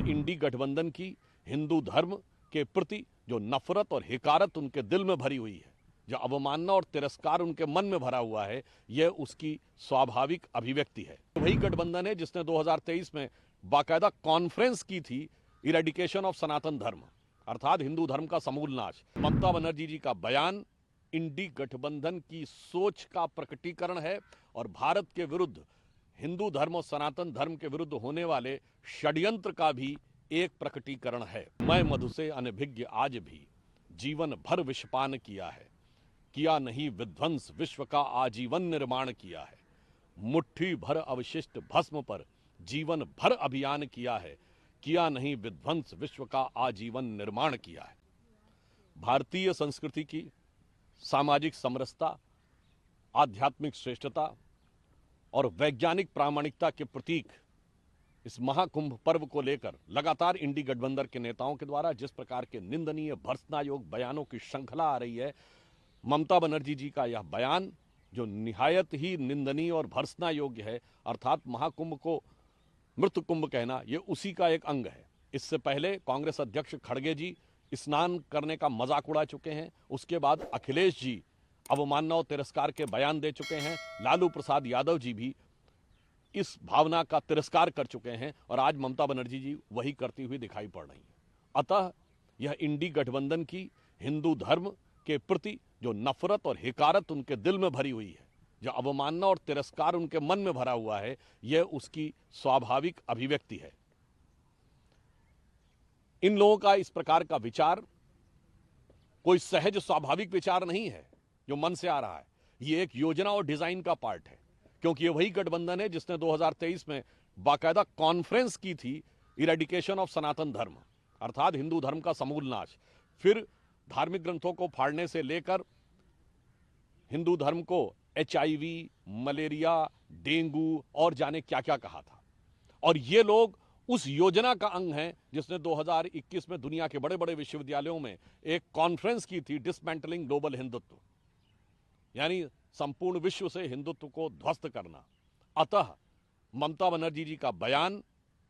इंडी गठबंधन की हिंदू धर्म के प्रति जो नफरत और हिकारत उनके दिल में भरी हुई है, जो अवमानना और तिरस्कार उनके मन में भरा हुआ है, यह उसकी स्वाभाविक अभिव्यक्ति है। वही गठबंधन है जिसने 2023 में बाकायदा कॉन्फ्रेंस की थी इरेडिकेशन ऑफ सनातन धर्म, अर्थात हिंदू धर्म का समूल नाश। ममता बनर्जी जी का बयान इंडी गठबंधन की सोच का प्रकटीकरण है और भारत के विरुद्ध, हिंदू धर्म और सनातन धर्म के विरुद्ध होने वाले षड्यंत्र का भी एक प्रकटीकरण है। मैं मधु से अनभिज्ञ आज भी जीवन भर विषपान किया नहीं विध्वंस विश्व का आजीवन निर्माण किया है। मुट्ठी भर अवशिष्ट भस्म पर जीवन भर अभियान किया नहीं विध्वंस विश्व का आजीवन निर्माण किया है। भारतीय संस्कृति की सामाजिक समरसता, आध्यात्मिक श्रेष्ठता और वैज्ञानिक प्रामाणिकता के प्रतीक इस महाकुंभ पर्व को लेकर लगातार इंडी गठबंधन के नेताओं के द्वारा जिस प्रकार के निंदनीय भर्त्सनायोग बयानों की श्रृंखला आ रही है, ममता बनर्जी जी का यह बयान जो निहायत ही निंदनीय और भर्त्सना योग्य है, अर्थात महाकुंभ को मृत कुंभ कहना, यह उसी का एक अंग है। इससे पहले कांग्रेस अध्यक्ष खड़गे जी स्नान करने का मजाक उड़ा चुके हैं, उसके बाद अखिलेश जी अवमानना और तिरस्कार के बयान दे चुके हैं, लालू प्रसाद यादव जी भी इस भावना का तिरस्कार कर चुके हैं और आज ममता बनर्जी जी वही करती हुई दिखाई पड़ रही हैं। अतः यह इंडी गठबंधन की हिंदू धर्म के प्रति जो नफरत और हिकारत उनके दिल में भरी हुई है, जो अवमानना और तिरस्कार उनके मन में भरा हुआ है, यह उसकी स्वाभाविक अभिव्यक्ति है। इन लोगों का इस प्रकार का विचार कोई सहज स्वाभाविक विचार नहीं है जो मन से आ रहा है, यह एक योजना और डिजाइन का पार्ट है, क्योंकि ये वही गठबंधन है जिसने 2023 में बाकायदा कॉन्फ्रेंस की थी इरेडिकेशन ऑफ सनातन धर्म, अर्थात हिंदू धर्म का समूल नाश। फिर धार्मिक ग्रंथों को फाड़ने से लेकर हिंदू धर्म को HIV, मलेरिया, डेंगू और जाने क्या क्या कहा था। और ये लोग उस योजना का अंग हैं जिसने 2021 में दुनिया के बड़े बड़े विश्वविद्यालयों में एक कॉन्फ्रेंस की थी, डिसमेंटलिंग ग्लोबल हिंदुत्व, यानी संपूर्ण विश्व से हिंदुत्व को ध्वस्त करना। अतः ममता बनर्जी जी का बयान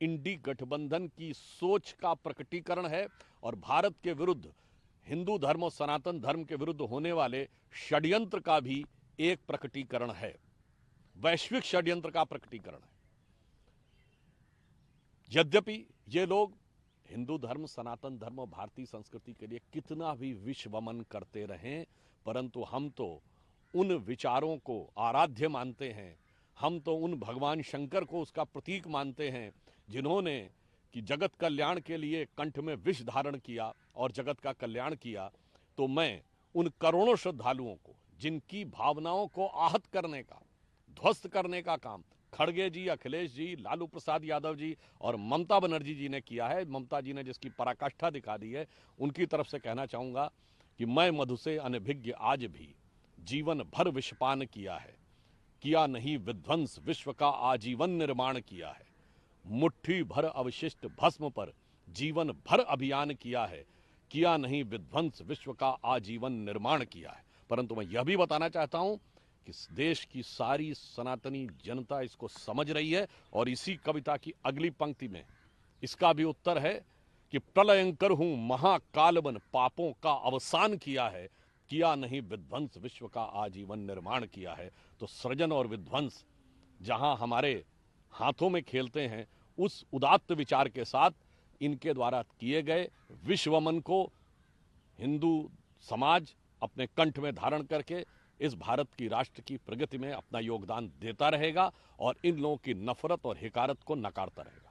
इंडी गठबंधन की सोच का प्रकटीकरण है और भारत के विरुद्ध, हिंदू धर्म और सनातन धर्म के विरुद्ध होने वाले षड्यंत्र का भी एक प्रकटीकरण है, वैश्विक षड्यंत्र का प्रकटीकरण है। यद्यपि ये लोग हिंदू धर्म, सनातन धर्म और भारतीय संस्कृति के लिए कितना भी विश्वमन करते रहें, परंतु हम तो उन विचारों को आराध्य मानते हैं, हम तो उन भगवान शंकर को उसका प्रतीक मानते हैं जिन्होंने कि जगत कल्याण के लिए कंठ में विष धारण किया और जगत का कल्याण किया। तो मैं उन करोड़ों श्रद्धालुओं को जिनकी भावनाओं को आहत करने का, ध्वस्त करने का काम खड़गे जी, अखिलेश जी, लालू प्रसाद यादव जी और ममता बनर्जी जी ने किया है, ममता जी ने जिसकी पराकाष्ठा दिखा दी है, उनकी तरफ से कहना चाहूँगा कि मैं मधु से अनभिज्ञ आज भी जीवन भर विषपान किया नहीं विध्वंस विश्व का आजीवन निर्माण किया है। मुट्ठी भर अवशिष्ट भस्म पर जीवन भर अभियान किया नहीं विध्वंस विश्व का आजीवन निर्माण किया है। परंतु मैं यह भी बताना चाहता हूं कि देश की सारी सनातनी जनता इसको समझ रही है और इसी कविता की अगली पंक्ति में इसका भी उत्तर है कि प्रलयंकर हूं महाकालबन पापों का अवसान किया नहीं विध्वंस विश्व का आजीवन निर्माण किया है। तो सृजन और विध्वंस जहां हमारे हाथों में खेलते हैं, उस उदात्त विचार के साथ इनके द्वारा किए गए विश्वमन को हिंदू समाज अपने कंठ में धारण करके इस भारत की राष्ट्र की प्रगति में अपना योगदान देता रहेगा और इन लोगों की नफरत और हिकारत को नकारता रहेगा।